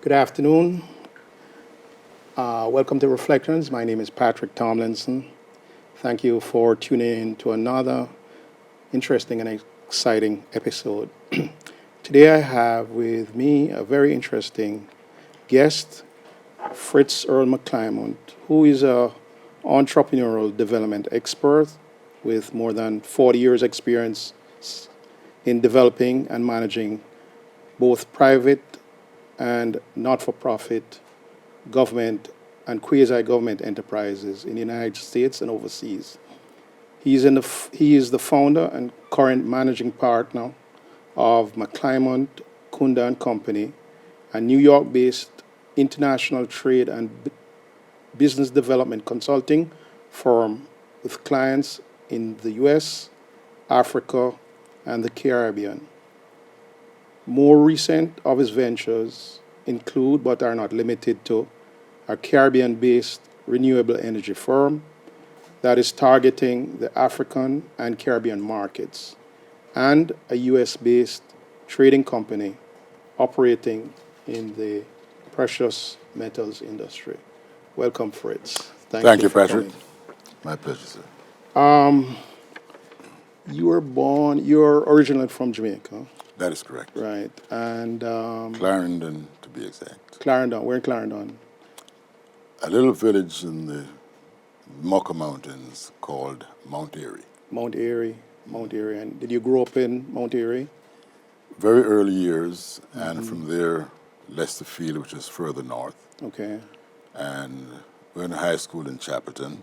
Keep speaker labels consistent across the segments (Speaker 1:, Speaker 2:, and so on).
Speaker 1: Good afternoon. Welcome to Reflections. My name is Patrick Tomlinson. Thank you for tuning in to another interesting and exciting episode. Today I have with me a very interesting guest, Fritz Earle McClymont, who is a entrepreneurial development expert with more than 40 years experience in developing and managing both private and not-for-profit government and quasi-government enterprises in the United States and overseas. He is the founder and current managing partner of McClymont, Kunda and Company, a New York-based international trade and business development consulting firm with clients in the U.S., Africa, and the Caribbean. More recent of his ventures include, but are not limited to, a Caribbean-based renewable energy firm that is targeting the African and Caribbean markets, and a US-based trading company operating in the precious metals industry. Welcome, Fritz.
Speaker 2: Thank you,
Speaker 1: for
Speaker 2: Patrick.
Speaker 1: coming.
Speaker 2: My pleasure, sir.
Speaker 1: You're originally from Jamaica,
Speaker 2: That is correct.
Speaker 1: right? And
Speaker 2: Clarendon, to be exact.
Speaker 1: Clarendon, where in Clarendon?
Speaker 2: A little village in the Mocha Mountains called Mount Airy.
Speaker 1: Mount Airy. And did you grow up in Mount Airy?
Speaker 2: Very early years, and from there, Lesterfield, which is further north,
Speaker 1: Okay.
Speaker 2: and went to high school in Chapperton.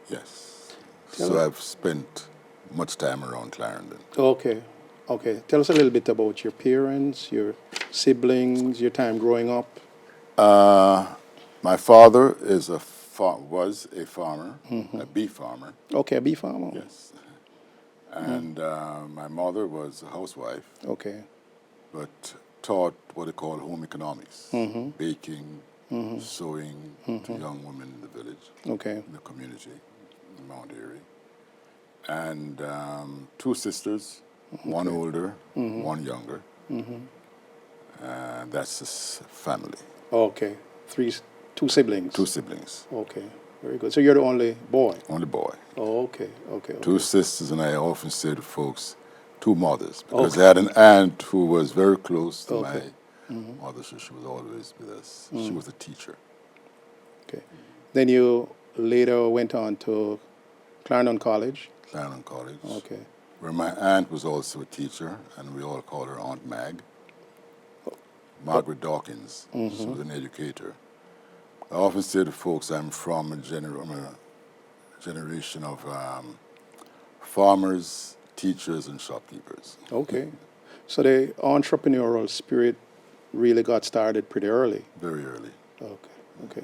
Speaker 2: Yes.
Speaker 1: Tell
Speaker 2: So
Speaker 1: us-
Speaker 2: I've spent much time around Clarendon.
Speaker 1: Okay. Tell us a little bit about your parents, your siblings, your time growing up.
Speaker 2: My father was a farmer, a beef farmer.
Speaker 1: Okay, a beef farmer.
Speaker 2: Yes. And my mother was a housewife,
Speaker 1: Okay.
Speaker 2: but taught what they call home economics, baking, sewing to young women in the village,
Speaker 1: Okay.
Speaker 2: in the community, in Mount Airy. And two sisters, one older, one younger. And that's his family.
Speaker 1: Okay. Two siblings.
Speaker 2: Two siblings,
Speaker 1: Okay. Very good. So you're the only boy.
Speaker 2: only boy.
Speaker 1: Oh, okay.
Speaker 2: Two sisters, and I often say to folks, two mothers, because I had an aunt who was very close to
Speaker 1: Okay.
Speaker 2: my mother, so she was always with us. She was a teacher.
Speaker 1: Okay. Then you later went on to Clarendon College.
Speaker 2: Clarendon College,
Speaker 1: Okay.
Speaker 2: where my aunt was also a teacher, and we all called her Aunt Mag. Margaret Dawkins. She was an educator. I often say to folks, I'm from a generation of farmers, teachers, and shopkeepers.
Speaker 1: Okay. So the entrepreneurial spirit really got started pretty early.
Speaker 2: Very early.
Speaker 1: Okay.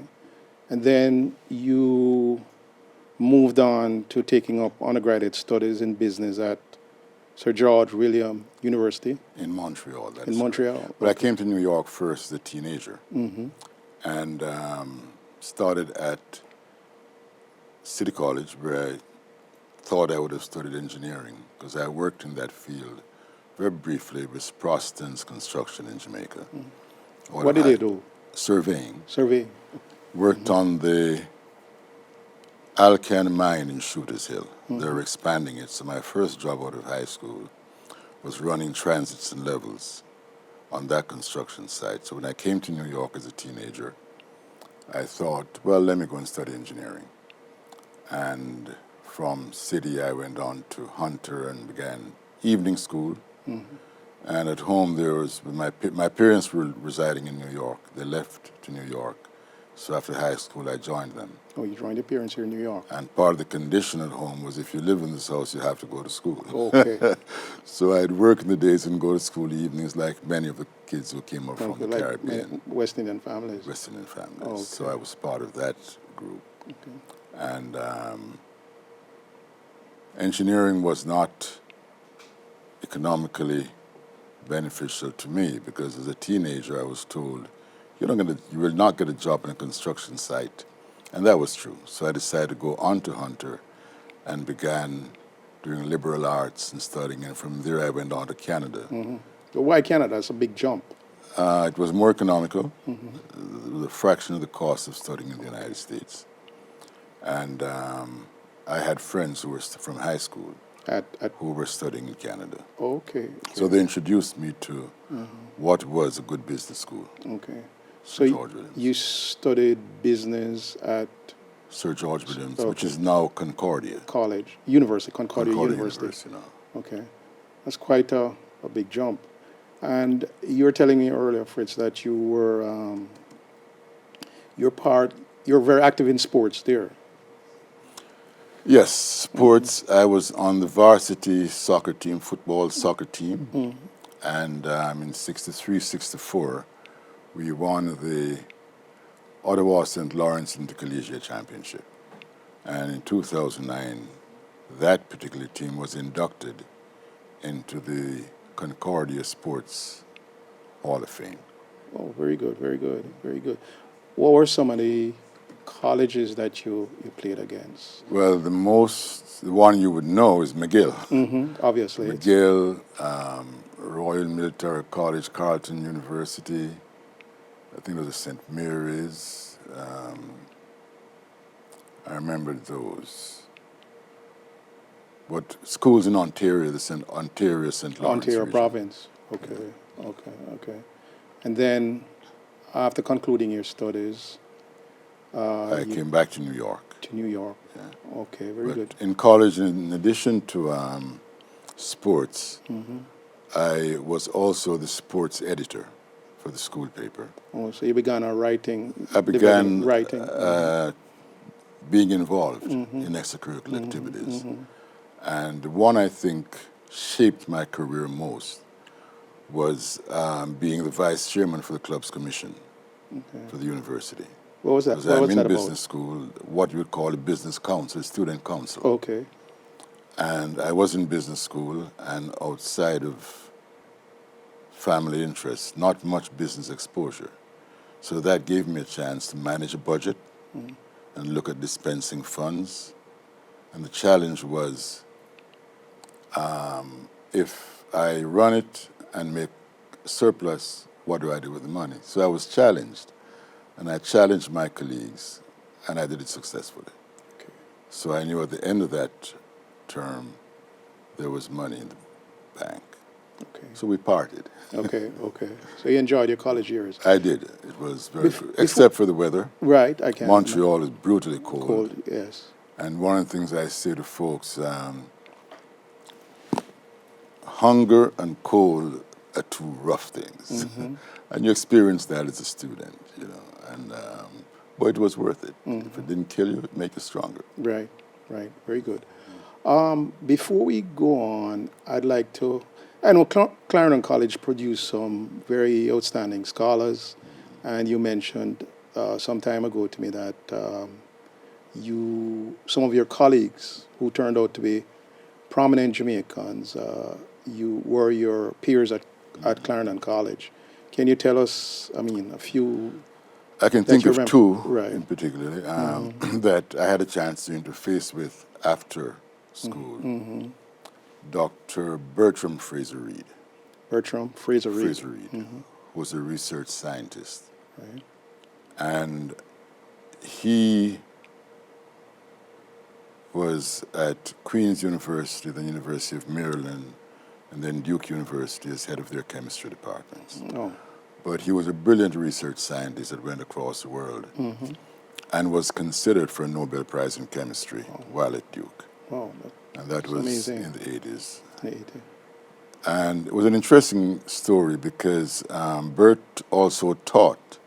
Speaker 1: And then you moved on to taking up undergraduate studies in business at Sir George William University
Speaker 2: In Montreal. That
Speaker 1: in
Speaker 2: is
Speaker 1: Montreal.
Speaker 2: correct. But I came to New York first as a teenager and started at City College, where I thought I would have studied engineering because I worked in that field very briefly with Proston's Construction in Jamaica.
Speaker 1: What did they do?
Speaker 2: Surveying.
Speaker 1: Survey.
Speaker 2: Worked on the Alcan mine in Shooters Hill. They're expanding it. So my first job out of high school was running transits and levels on that construction site. So when I came to New York as a teenager, I thought, well, let me go and study engineering. And from City, I went on to Hunter and began evening school. And at home, there was my parents were residing in New York. They left to New York. So after high school, I joined them.
Speaker 1: Oh, you joined your parents here in New York.
Speaker 2: And part of the condition at home was if you live in this house, you have to go to school.
Speaker 1: Okay.
Speaker 2: So I'd work in the days and go to school evenings like many of the kids who came up from
Speaker 1: Okay,
Speaker 2: the
Speaker 1: like
Speaker 2: Caribbean,
Speaker 1: West Indian families.
Speaker 2: West Indian families.
Speaker 1: Okay.
Speaker 2: So I was part of that group.
Speaker 1: Okay.
Speaker 2: And engineering was not economically beneficial to me because as a teenager I was told, you will not get a job in a construction site. And that was true. So I decided to go on to Hunter and began doing liberal arts and studying. And from there I went on to Canada.
Speaker 1: But why Canada? That's a big jump.
Speaker 2: It was more economical. It was a fraction of the cost of studying in the United States. And I had friends who were from high school
Speaker 1: At
Speaker 2: who were studying in Canada.
Speaker 1: okay,
Speaker 2: So they introduced me to what was a good business school,
Speaker 1: okay. So
Speaker 2: Sir George Williams.
Speaker 1: you studied business at
Speaker 2: Sir George Williams, which
Speaker 1: okay.
Speaker 2: is now Concordia.
Speaker 1: college, university, Concordia University.
Speaker 2: University now.
Speaker 1: Okay, that's quite a big jump. And you were telling me earlier, Fritz, that you were you're very active in sports there.
Speaker 2: Yes, sports. I was on the varsity soccer team, football soccer team. And in 63, 64, we won the Ottawa St. Lawrence Intercollegiate Championship. And in 2009, that particular team was inducted into the Concordia Sports Hall of Fame.
Speaker 1: Oh, very good, very good, very good. What were some of the colleges that you played against?
Speaker 2: Well, the one you would know is McGill.
Speaker 1: Obviously.
Speaker 2: McGill, Royal Military College, Carleton University, I think it was St. Mary's. I remember those. But schools in Ontario, Ontario St. Lawrence
Speaker 1: Ontario
Speaker 2: region.
Speaker 1: province. Okay, okay. And then, after concluding your studies,
Speaker 2: I came back to New York.
Speaker 1: to New York.
Speaker 2: Yeah.
Speaker 1: Okay, very
Speaker 2: But
Speaker 1: good.
Speaker 2: in college, in addition to sports, I was also the sports editor for the school paper.
Speaker 1: Oh, so you began writing.
Speaker 2: I began
Speaker 1: developing writing.
Speaker 2: being involved in extracurricular activities. And the one I think shaped my career most was being the vice chairman for the club's commission for the university.
Speaker 1: What was that?
Speaker 2: Because
Speaker 1: What
Speaker 2: I'm
Speaker 1: was
Speaker 2: in
Speaker 1: that
Speaker 2: business
Speaker 1: about?
Speaker 2: school, what you would call a business council, student council.
Speaker 1: Okay.
Speaker 2: And I was in business school, and outside of family interests, not much business exposure. So that gave me a chance to manage a budget and look at dispensing funds. And the challenge was if I run it and make surplus, what do I do with the money? So I was challenged, and I challenged my colleagues, and I did it successfully.
Speaker 1: Okay.
Speaker 2: So I knew at the end of that term, there was money in the bank.
Speaker 1: Okay.
Speaker 2: So we parted.
Speaker 1: Okay. So you enjoyed your college years.
Speaker 2: I did. It was very good, except for the weather.
Speaker 1: Right. I can.
Speaker 2: Montreal is brutally cold.
Speaker 1: Cold. Yes.
Speaker 2: And one of the things I say to folks, hunger and cold are two rough things. And you experience that as a student, you know. And but it was worth it. If it didn't kill you, it made you stronger.
Speaker 1: Right. Very good. Before we go on, I'd like to. I know Clarendon College produced some very outstanding scholars, and you mentioned some time ago to me that some of your colleagues who turned out to be prominent Jamaicans, you were your peers at Clarendon College. Can you tell us, a few?
Speaker 2: I can
Speaker 1: that
Speaker 2: think
Speaker 1: you
Speaker 2: of
Speaker 1: remember?
Speaker 2: two
Speaker 1: Right.
Speaker 2: in particular that I had a chance to interface with after school. Dr. Bertram Fraser-Reed.
Speaker 1: Bertram Fraser-Reed.
Speaker 2: Fraser-Reed was a research scientist.
Speaker 1: Right.
Speaker 2: And he was at Queen's University, the University of Maryland, and then Duke University as head of their chemistry departments.
Speaker 1: Oh.
Speaker 2: But he was a brilliant research scientist that went across the world and was considered for a Nobel Prize in chemistry while at Duke.
Speaker 1: Wow.
Speaker 2: And that was
Speaker 1: amazing.
Speaker 2: in the 80s.
Speaker 1: That's
Speaker 2: And it was an interesting story because Bert also taught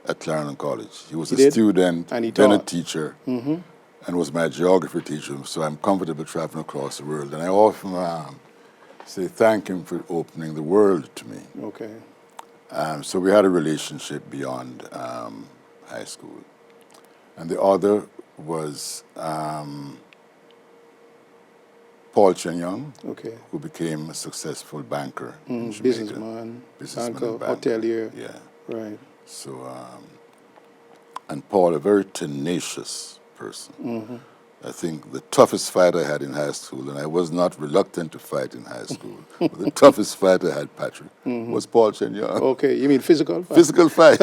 Speaker 2: at Clarendon College. He was
Speaker 1: He
Speaker 2: a
Speaker 1: did?
Speaker 2: student,
Speaker 1: And he
Speaker 2: then a
Speaker 1: taught.
Speaker 2: teacher, and was my geography teacher, so I'm comfortable traveling across the world. And I often say thank him for opening the world to me.
Speaker 1: Okay.
Speaker 2: So we had a relationship beyond high school. And the other was Paul Chen Young,
Speaker 1: Okay.
Speaker 2: who became a successful banker in Jamaica.
Speaker 1: Businessman,
Speaker 2: Businessman
Speaker 1: banker,
Speaker 2: and banker.
Speaker 1: hotelier.
Speaker 2: Yeah.
Speaker 1: Right.
Speaker 2: So, and Paul, a very tenacious person. I think the toughest fight I had in high school, and I was not reluctant to fight in high school, but the toughest fight I had, Patrick, was Paul Chen Young.
Speaker 1: Okay, you mean physical?
Speaker 2: Physical fight.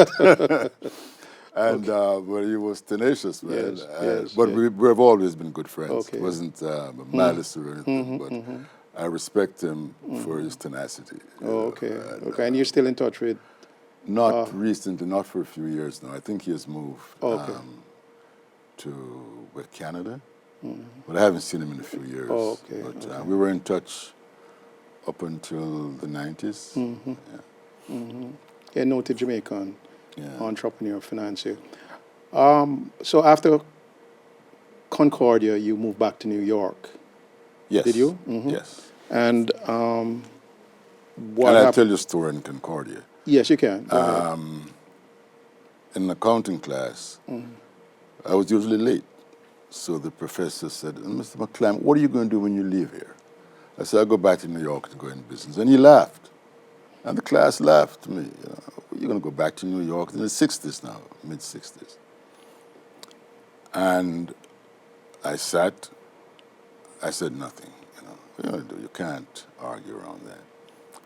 Speaker 2: And
Speaker 1: Okay.
Speaker 2: but he was tenacious, man.
Speaker 1: Yes, yes,
Speaker 2: But
Speaker 1: yes.
Speaker 2: we've always been good friends. It
Speaker 1: Okay.
Speaker 2: wasn't malice or anything, but I respect him for his tenacity.
Speaker 1: Oh, okay.
Speaker 2: And,
Speaker 1: Okay, and you're still in touch with?
Speaker 2: not recently, not for a few years now. I think he has moved
Speaker 1: Okay.
Speaker 2: to Canada, but I haven't seen him in a few years.
Speaker 1: Oh, okay.
Speaker 2: But
Speaker 1: Okay.
Speaker 2: we were in touch up until the 90s.
Speaker 1: Yeah, noted Jamaican
Speaker 2: Yeah.
Speaker 1: entrepreneur, financier. So after Concordia, you moved back to New York.
Speaker 2: Yes.
Speaker 1: Did you?
Speaker 2: Yes.
Speaker 1: And what
Speaker 2: And I'll
Speaker 1: happened?
Speaker 2: tell you a story in Concordia.
Speaker 1: Yes, you can. Go ahead.
Speaker 2: In the accounting class, I was usually late. So the professor said, Mr. McClymont, what are you going to do when you leave here? I said, I'll go back to New York to go in business. And he laughed. And the class laughed at me. You know, you're going to go back to New York in the 60s now, mid-60s. And I sat. I said nothing. You can't argue around that.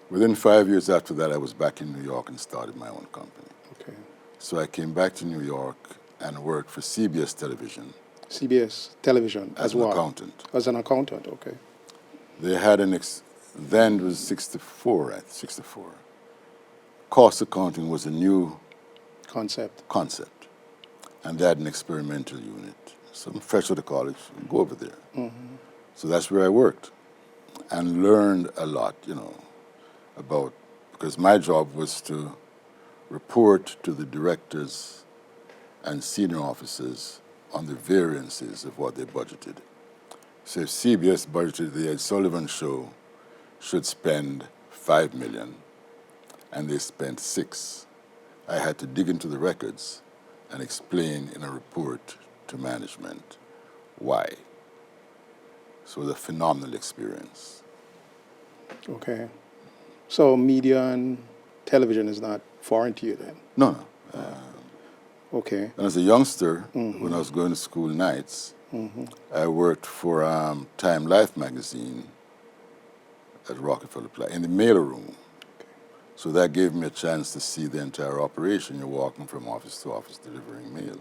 Speaker 2: Within 5 years after that, I was back in New York and started my own company.
Speaker 1: Okay.
Speaker 2: So I came back to New York and worked for CBS Television
Speaker 1: CBS Television
Speaker 2: as an
Speaker 1: what?
Speaker 2: accountant.
Speaker 1: As an accountant, okay.
Speaker 2: They had then it was 64, right? 64. Cost accounting was a new concept. And they had an experimental unit. So I'm fresh out of college, go over there. So that's where I worked and learned a lot, about, because my job was to report to the directors and senior officers on the variances of what they budgeted. So if CBS budgeted the Ed Sullivan Show should spend $5 million and they spent $6 million, I had to dig into the records and explain in a report to management why. So it was a phenomenal experience.
Speaker 1: Okay. So media and television is not foreign to you then?
Speaker 2: No.
Speaker 1: Okay.
Speaker 2: And as a youngster, when I was going to school nights, I worked for Time Life magazine at Rockefeller Plaza in the mail room. So that gave me a chance to see the entire operation. You're walking from office to office delivering mail.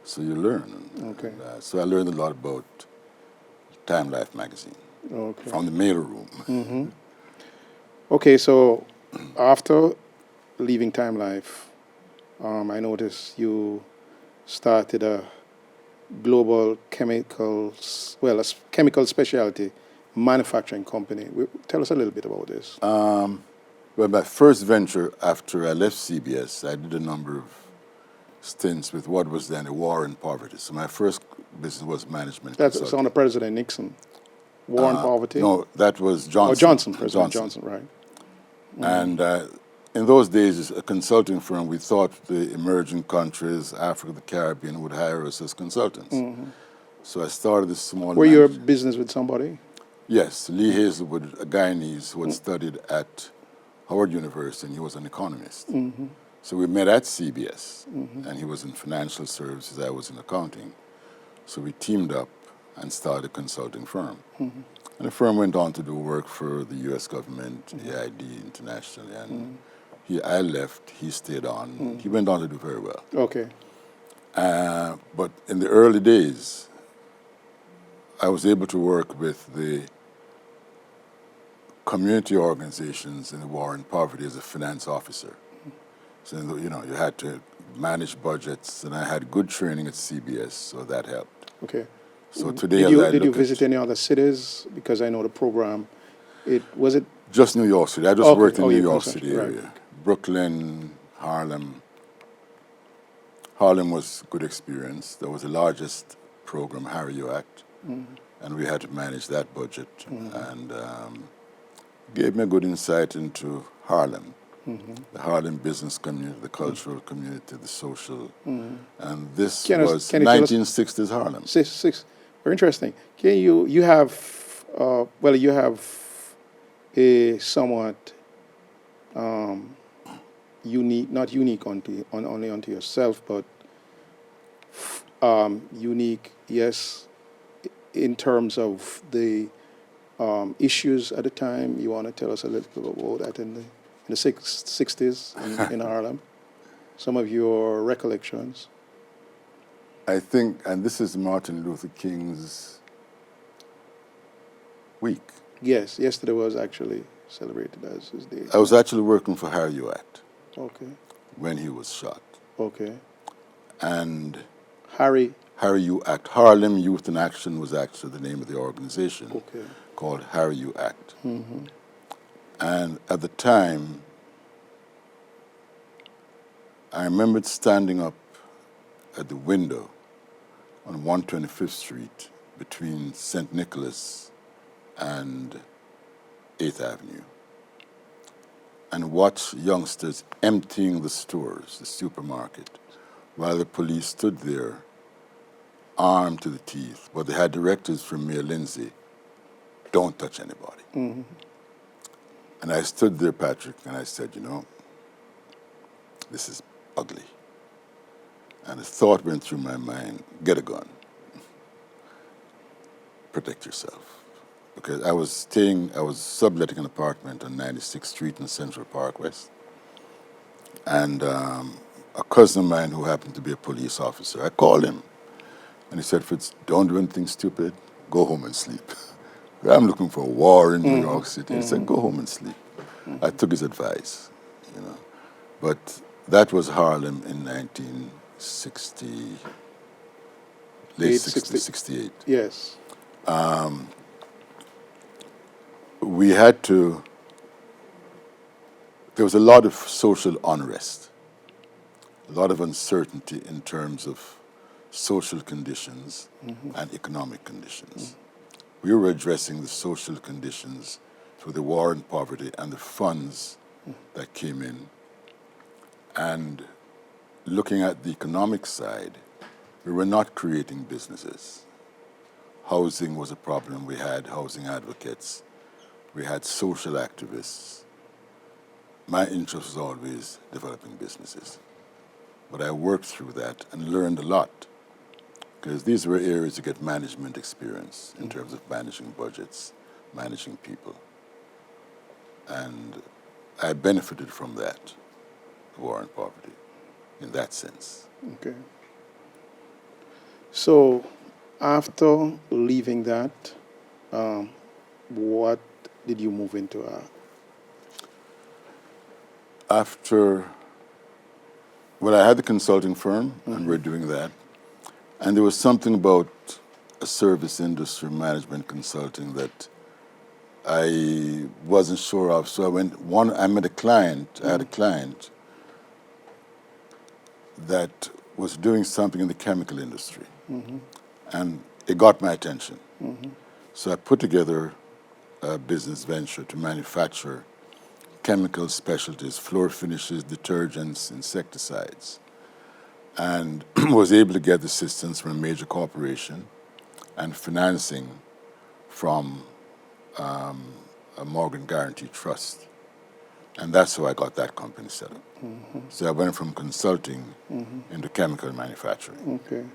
Speaker 2: So you learn.
Speaker 1: Okay.
Speaker 2: So I learned a lot about Time Life magazine
Speaker 1: Okay.
Speaker 2: from the mail room.
Speaker 1: Okay, so after leaving Time Life, I noticed you started a global chemical specialty manufacturing company. Tell us a little bit about this.
Speaker 2: Well, my first venture after I left CBS, I did a number of stints with what was then a war and poverty. So my first business was management
Speaker 1: That's
Speaker 2: consulting.
Speaker 1: under President Nixon. War and poverty?
Speaker 2: No, that was Johnson.
Speaker 1: Oh, Johnson, President Johnson, right.
Speaker 2: And in those days, as a consulting firm, we thought the emerging countries, Africa, the Caribbean, would hire us as consultants. So I started this small.
Speaker 1: Were you in business with somebody?
Speaker 2: Yes, Lee Hazelwood, a Guyanese who had studied at Howard University, and he was an economist. So we met at CBS, and he was in financial services, I was in accounting. So we teamed up and started a consulting firm. And the firm went on to do work for the U.S. government, AID internationally, and I left, he stayed on. He went on to do very well.
Speaker 1: Okay.
Speaker 2: But in the early days, I was able to work with the community organizations in the war and poverty as a finance officer. So, you had to manage budgets, and I had good training at CBS, so that helped.
Speaker 1: Okay.
Speaker 2: So today,
Speaker 1: Did you visit any other cities? Because I know the program, was it?
Speaker 2: Just New York City. I just worked in New York
Speaker 1: consulted,
Speaker 2: City area.
Speaker 1: right.
Speaker 2: Brooklyn, Harlem. Harlem was a good experience. That was the largest program, Harry Act, and we had to manage that budget, and gave me a good insight into Harlem, the Harlem business community, the cultural community, the social, and this was 1960s Harlem.
Speaker 1: Very interesting. Can you have a somewhat unique, not unique only unto yourself, but unique, yes, in terms of the issues at the time, you want to tell us a little bit about that in the 60s in Harlem? Some of your recollections.
Speaker 2: I think, and this is Martin Luther King's week.
Speaker 1: Yes, yesterday was actually celebrated as his day.
Speaker 2: I was actually working for Harry Act
Speaker 1: Okay,
Speaker 2: when he was shot.
Speaker 1: okay.
Speaker 2: And
Speaker 1: Harry,
Speaker 2: Harry U Act, Harlem Youth in Action was actually the name of the organization
Speaker 1: okay.
Speaker 2: called Harry U Act.
Speaker 1: Mm-hmm.
Speaker 2: And at the time, I remembered standing up at the window on 125th Street between St. Nicholas and 8th Avenue and watch youngsters emptying the stores, the supermarket, while the police stood there armed to the teeth. But they had directives from Mayor Lindsay, don't touch anybody.
Speaker 1: Mm-hmm.
Speaker 2: And I stood there, Patrick, and I said, you know, this is ugly. And a thought went through my mind, get a gun. Protect yourself. Because I was subletting an apartment on 96th Street in Central Park West. And a cousin of mine who happened to be a police officer, I called him. And he said, Fritz, don't do anything stupid. Go home and sleep. I'm looking for a war in New York City. He said, go home and sleep. I took his advice, you know. But that was Harlem in 1960, late 68.
Speaker 1: Yes.
Speaker 2: We had to, there was a lot of social unrest, a lot of uncertainty in terms of social conditions and economic conditions. We were addressing the social conditions through the war on poverty and the funds that came in. And looking at the economic side, we were not creating businesses. Housing was a problem. We had housing advocates. We had social activists. My interest was always developing businesses. But I worked through that and learned a lot, because these were areas to get management experience in terms of managing budgets, managing people. And I benefited from that, the war on poverty, in that sense.
Speaker 1: Okay. So after leaving that, what did you move into?
Speaker 2: Well, I had the consulting firm, and we're doing that. And there was something about a service industry management consulting that I wasn't sure of. So I met a client, I had a client that was doing something in the chemical industry. And it got my attention. So I put together a business venture to manufacture chemical specialties, floor finishes, detergents, insecticides, and was able to get assistance from a major corporation and financing from a Morgan Guarantee Trust. And that's how I got that company set up. So I went from consulting into chemical manufacturing.
Speaker 1: Okay.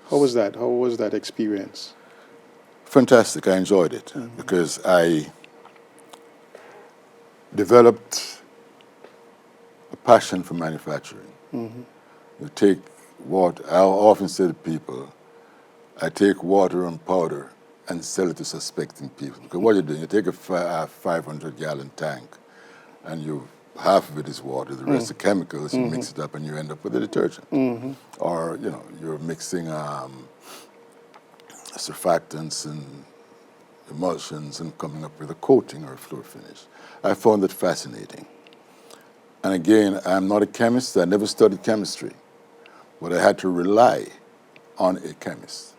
Speaker 1: How was that? How was that experience?
Speaker 2: Fantastic. I enjoyed it because I developed a passion for manufacturing. You take water. I often say to people, I take water and powder and sell it to suspecting people. Because what you're doing, you take a 500-gallon tank, and half of it is water, the rest are chemicals. You mix it up, and you end up with a detergent. Or you're mixing surfactants and emulsions and coming up with a coating or a floor finish. I found it fascinating. And again, I'm not a chemist. I never studied chemistry. But I had to rely on a chemist.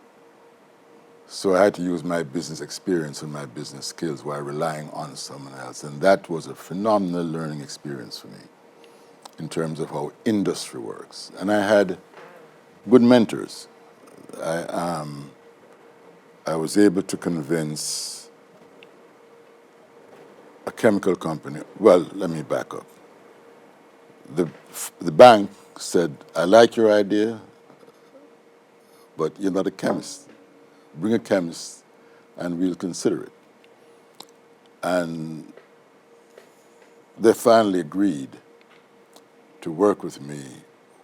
Speaker 2: So I had to use my business experience and my business skills while relying on someone else. And that was a phenomenal learning experience for me in terms of how industry works. And I had good mentors. I was able to convince a chemical company. Well, let me back up. The bank said, I like your idea, but you're not a chemist. bring a chemist and we'll consider it. And they finally agreed to work with me,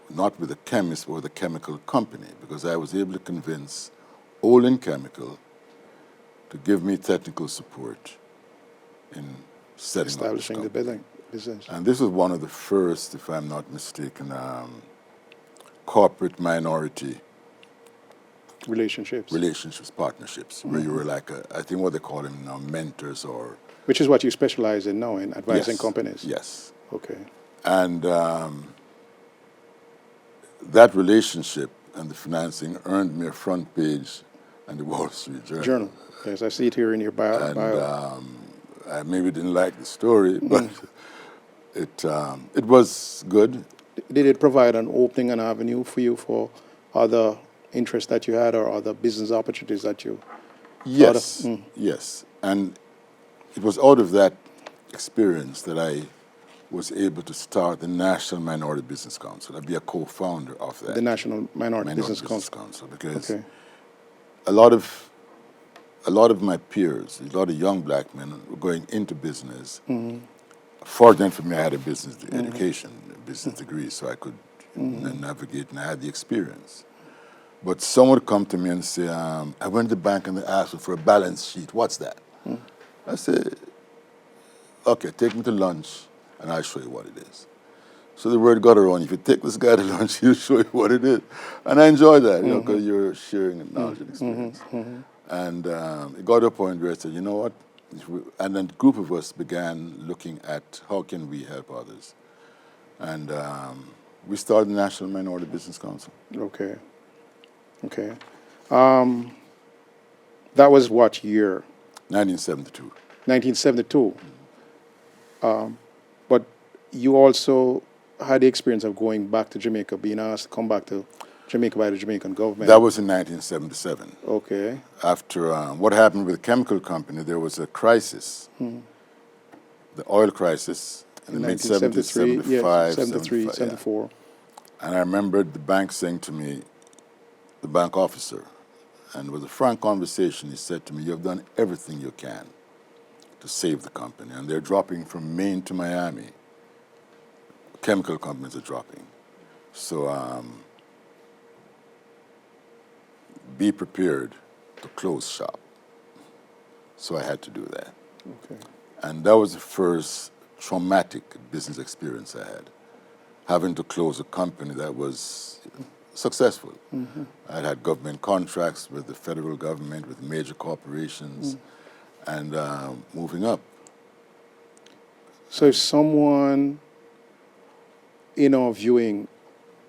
Speaker 2: not with a chemist, but with a chemical company, because I was able to convince Olin Chemical to give me technical support in setting
Speaker 1: Establishing
Speaker 2: up
Speaker 1: the
Speaker 2: this company.
Speaker 1: business.
Speaker 2: And this was one of the first, if I'm not mistaken, corporate minority
Speaker 1: Relationships.
Speaker 2: partnerships, where you were like, I think what they call them now, mentors or...
Speaker 1: Which is what you specialize in now, in advising
Speaker 2: Yes,
Speaker 1: companies.
Speaker 2: yes.
Speaker 1: Okay.
Speaker 2: And that relationship and the financing earned me a front page in the Wall Street Journal.
Speaker 1: Yes, I see it here in your bio.
Speaker 2: And I maybe didn't like the story, but it was good.
Speaker 1: Did it provide an opening, an avenue for you for other interests that you had or other business opportunities that you
Speaker 2: Yes, yes. And it was out of that experience that I was able to start the National Minority Business Council. I'd be a co-founder of that.
Speaker 1: The National Minority Business
Speaker 2: Council, because
Speaker 1: Okay.
Speaker 2: a lot of my peers, a lot of young black men were going into business. Fortunately for me, I had a business education, a business degree, so I could navigate, and I had the experience. But someone would come to me and say, I went to the bank and they asked me for a balance sheet. What's that? I said, okay, take me to lunch and I'll show you what it is. So the word got around, if you take this guy to lunch, he'll show you what it is. And I enjoy that, because you're sharing knowledge and experience. And it got to a point where I said, you know what? And then a group of us began looking at how can we help others. And we started the National Minority Business Council.
Speaker 1: Okay. Okay. That was what year?
Speaker 2: 1972.
Speaker 1: 1972. But you also had the experience of going back to Jamaica, being asked to come back to Jamaica by the Jamaican government.
Speaker 2: That was in 1977.
Speaker 1: Okay.
Speaker 2: After what happened with the chemical company, there was a crisis, the oil crisis in the mid-70s, 75,
Speaker 1: 73,
Speaker 2: 75,
Speaker 1: 74.
Speaker 2: yeah. And I remember the bank saying to me, the bank officer, and it was a frank conversation, he said to me, you have done everything you can to save the company, and they're dropping from Maine to Miami. Chemical companies are dropping. So be prepared to close shop. So I had to do that.
Speaker 1: Okay.
Speaker 2: And that was the first traumatic business experience I had, having to close a company that was successful. I'd had government contracts with the federal government, with major corporations, and moving up.
Speaker 1: So if someone in our viewing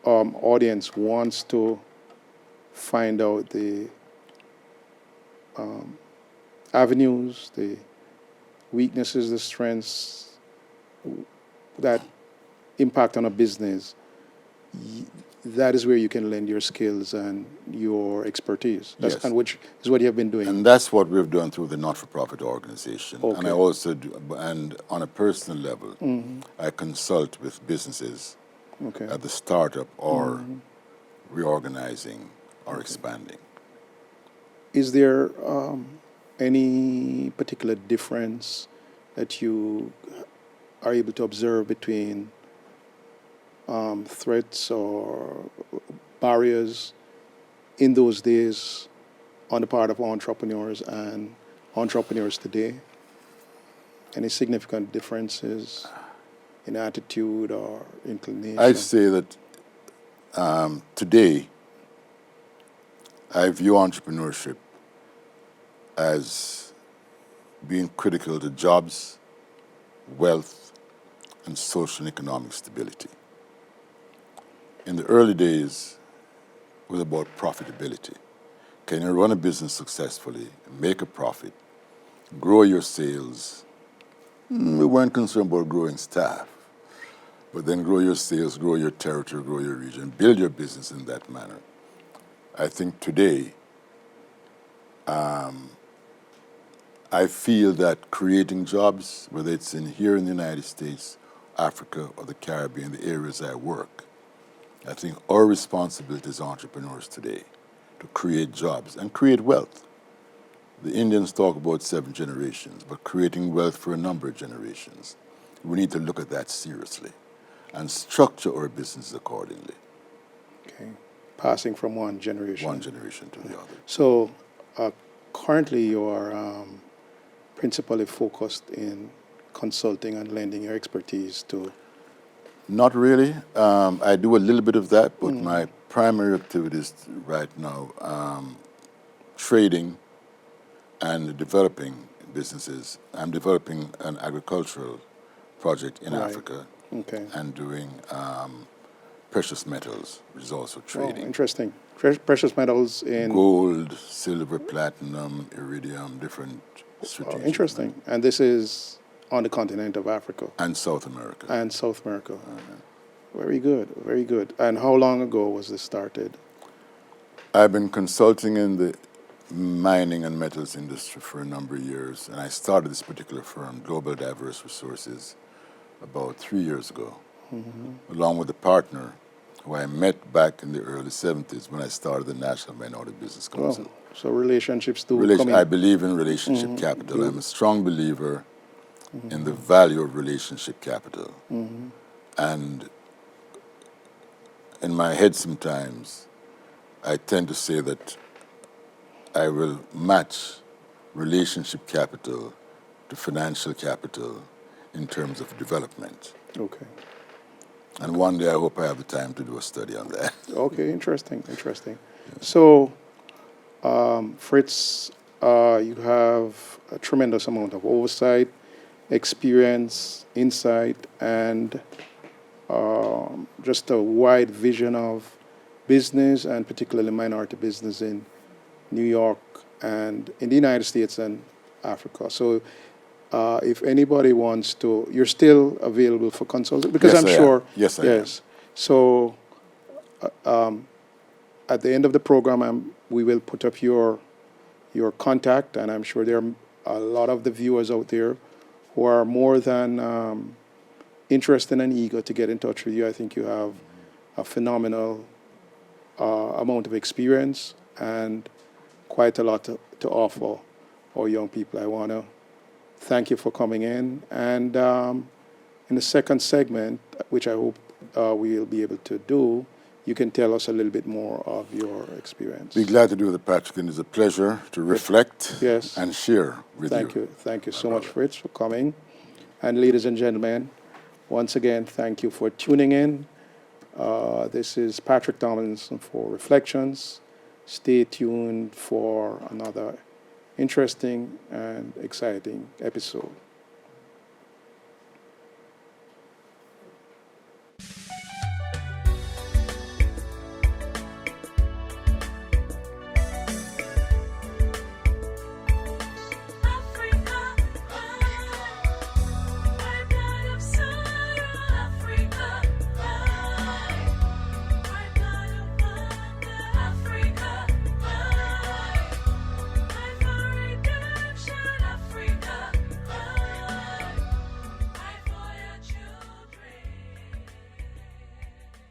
Speaker 1: audience wants to find out the avenues, the weaknesses, the strengths that impact on a business, that is where you can lend your skills and your expertise.
Speaker 2: Yes.
Speaker 1: And which is what you have been doing.
Speaker 2: And that's what we've done through the not-for-profit organization.
Speaker 1: Okay.
Speaker 2: And I also do, and on a personal level, I consult with businesses
Speaker 1: Okay.
Speaker 2: at the startup or reorganizing or expanding.
Speaker 1: Is there any particular difference that you are able to observe between threats or barriers in those days on the part of entrepreneurs and entrepreneurs today? Any significant differences in attitude or inclination?
Speaker 2: I'd say that today I view entrepreneurship as being critical to jobs, wealth, and social and economic stability. In the early days, it was about profitability. Can you run a business successfully, make a profit, grow your sales? We weren't concerned about growing staff, but then grow your sales, grow your territory, grow your region, build your business in that manner. I think today, I feel that creating jobs, whether it's here in the United States, Africa, or the Caribbean, the areas I work, I think our responsibility as entrepreneurs today to create jobs and create wealth. The Indians talk about 7 generations, but creating wealth for a number of generations. We need to look at that seriously and structure our business accordingly.
Speaker 1: Okay. Passing from one generation.
Speaker 2: One generation to the other.
Speaker 1: So currently you are principally focused in consulting and lending your expertise to...
Speaker 2: Not really. I do a little bit of that, but my primary activities right now, trading and developing businesses. I'm developing an agricultural project in Africa and doing precious metals, which is also trading.
Speaker 1: Oh, interesting. Precious metals in...
Speaker 2: Gold, silver, platinum, iridium, different strategic...
Speaker 1: Oh, interesting. Metals. And this is on the continent of Africa?
Speaker 2: And South America.
Speaker 1: And South America. Very good, very good. And how long ago was this started?
Speaker 2: I've been consulting in the mining and metals industry for a number of years, and I started this particular firm, Global Diverse Resources, about 3 years ago, along with a partner who I met back in the early 70s when I started the National Minority Business Council.
Speaker 1: Oh, so relationships do come in.
Speaker 2: I believe in relationship capital. I'm a strong believer in the value of relationship capital. And in my head sometimes, I tend to say that I will match relationship capital to financial capital in terms of development.
Speaker 1: Okay.
Speaker 2: And one day I hope I have the time to do a study on that.
Speaker 1: Okay, interesting. So, Fritz, you have a tremendous amount of oversight, experience, insight, and just a wide vision of business, and particularly minority business in New York and in the United States and Africa. So if anybody wants to, you're still available for consulting? Because
Speaker 2: yes,
Speaker 1: I'm sure.
Speaker 2: Yes, I am.
Speaker 1: So at the end of the program, we will put up your contact, and I'm sure there are a lot of the viewers out there who are more than interested and eager to get in touch with you. I think you have a phenomenal amount of experience and quite a lot to offer our young people. I want to thank you for coming in. And in the second segment, which I hope we'll be able to do, you can tell us a little bit more of your experience.
Speaker 2: Be glad to do it, Patrick, and it's a pleasure to reflect and share with you.
Speaker 1: Thank you. Thank you so much, Fritz, for coming. And ladies and gentlemen, once again, thank you for tuning in. This is Patrick Tomlinson for Reflections. Stay tuned for another interesting and exciting episode.